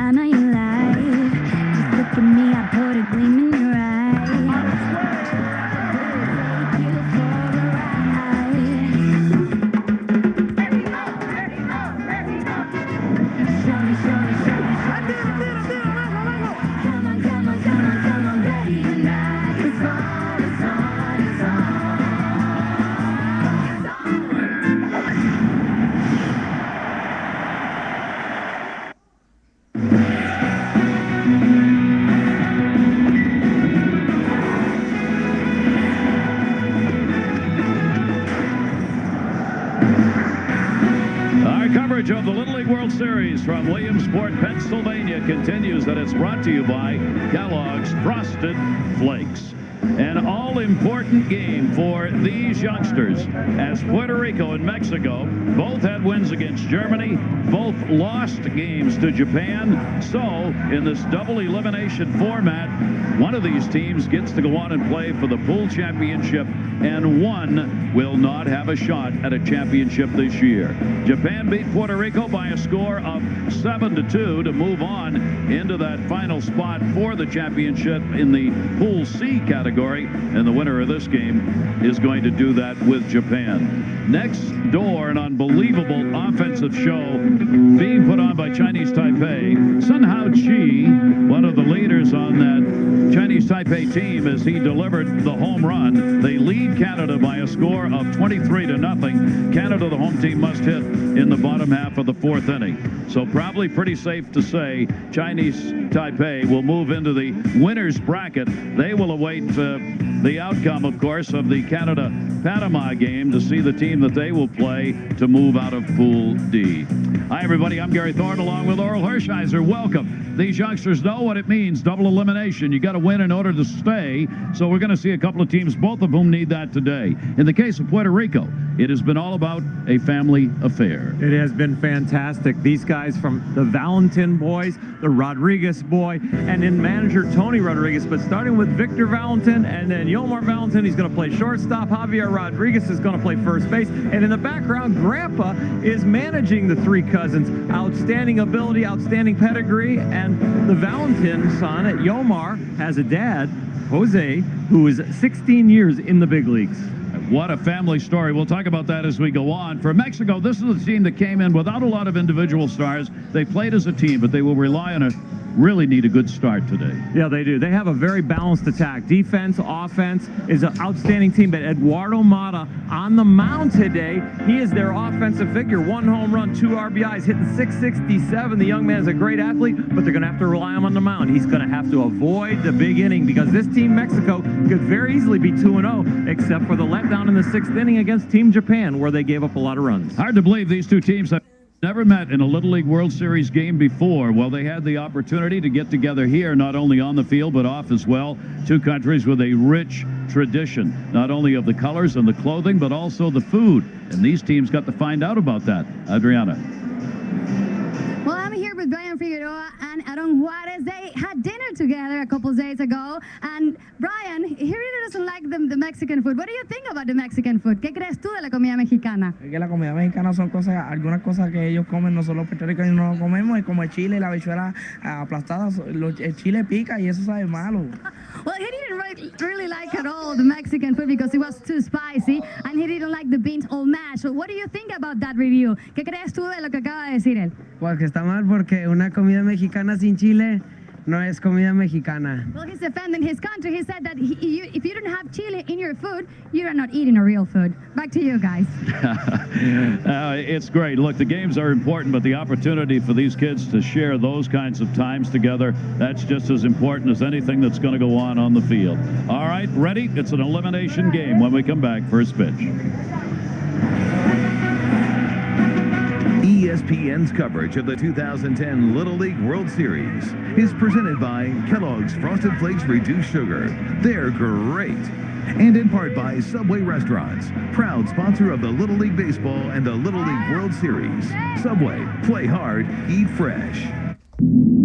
I know you like. Just look at me, I put a gleam in your eye. Take you for a ride. Show me, show me, show me, show me. Come on, come on, come on, come on, ready tonight. It's on, it's on, it's on. Our coverage of the Little League World Series from Williamsport, Pennsylvania continues, and it's brought to you by Kellogg's Frosted Flakes. An all-important game for these youngsters, as Puerto Rico and Mexico both had wins against Germany, both lost games to Japan. So, in this double elimination format, one of these teams gets to go on and play for the pool championship, and one will not have a shot at a championship this year. Japan beat Puerto Rico by a score of 7-2 to move on into that final spot for the championship in the Pool C category, and the winner of this game is going to do that with Japan. Next door, an unbelievable offensive show being put on by Chinese Taipei. Sun Hao Chi, one of the leaders on that Chinese Taipei team, as he delivered the home run. They lead Canada by a score of 23-0. Canada, the home team, must hit in the bottom half of the fourth inning. So probably pretty safe to say Chinese Taipei will move into the winner's bracket. They will await the outcome, of course, of the Canada-Panama game to see the team that they will play to move out of Pool D. Hi, everybody. I'm Gary Thorne along with Oral Hershiser. Welcome. These youngsters know what it means, double elimination. You got to win in order to stay. So we're going to see a couple of teams, both of whom need that today. In the case of Puerto Rico, it has been all about a family affair. It has been fantastic. These guys from the Valentin boys, the Rodriguez boy, and in manager Tony Rodriguez, but starting with Victor Valentin and then Yomar Valentin, he's going to play shortstop. Javier Rodriguez is going to play first base. And in the background, Grandpa is managing the three cousins. Outstanding ability, outstanding pedigree, and the Valentin son, Yomar, has a dad, Jose, who is 16 years in the big leagues. What a family story. We'll talk about that as we go on. For Mexico, this is a team that came in without a lot of individual stars. They played as a team, but they will rely on really need a good start today. Yeah, they do. They have a very balanced attack. Defense, offense is an outstanding team, but Eduardo Mata on the mound today, he is their offensive figure. 1 home run, 2 RBIs, hitting .667. The young man is a great athlete, but they're going to have to rely on the mound. He's going to have to avoid the big inning because this team, Mexico, could very easily be 2-0, except for the letdown in the 6th inning against Team Japan, where they gave up a lot of runs. Hard to believe these two teams have never met in a Little League World Series game before. Well, they had the opportunity to get together here, not only on the field, but off as well. Two countries with a rich tradition, not only of the colors and the clothing, but also the food. And these teams got to find out about that. Adriana. Well, I'm here with Brian Figueroa and Aaron Juarez. They had dinner together a couple of days ago. And Brian, he really doesn't like the Mexican food. What do you think about the Mexican food? ¿Qué crees tú de la comida mexicana? Es que la comida mexicana son cosas, algunas cosas que ellos comen, nosotros los puertorriqueños no comemos, y como el chile y la habichuela aplastada, el chile pica y eso sabe malo. Well, he didn't really like at all the Mexican food because it was too spicy, and he didn't like the beans all mashed. So what do you think about that review? ¿Qué crees tú de lo que acaba de decir él? Pues que está mal porque una comida mexicana sin chile no es comida mexicana. Well, he's defending his country. He said that if you don't have chili in your food, you are not eating a real food. Back to you guys. It's great. Look, the games are important, but the opportunity for these kids to share those kinds of times together, that's just as important as anything that's going to go on the field. All right, ready? It's an elimination game when we come back. First pitch. ESPN's coverage of the 2010 Little League World Series is presented by Kellogg's Frosted Flakes Reduced Sugar. They're great. And in part by Subway Restaurants, proud sponsor of the Little League Baseball and the Little League World Series. Subway, play hard, eat fresh.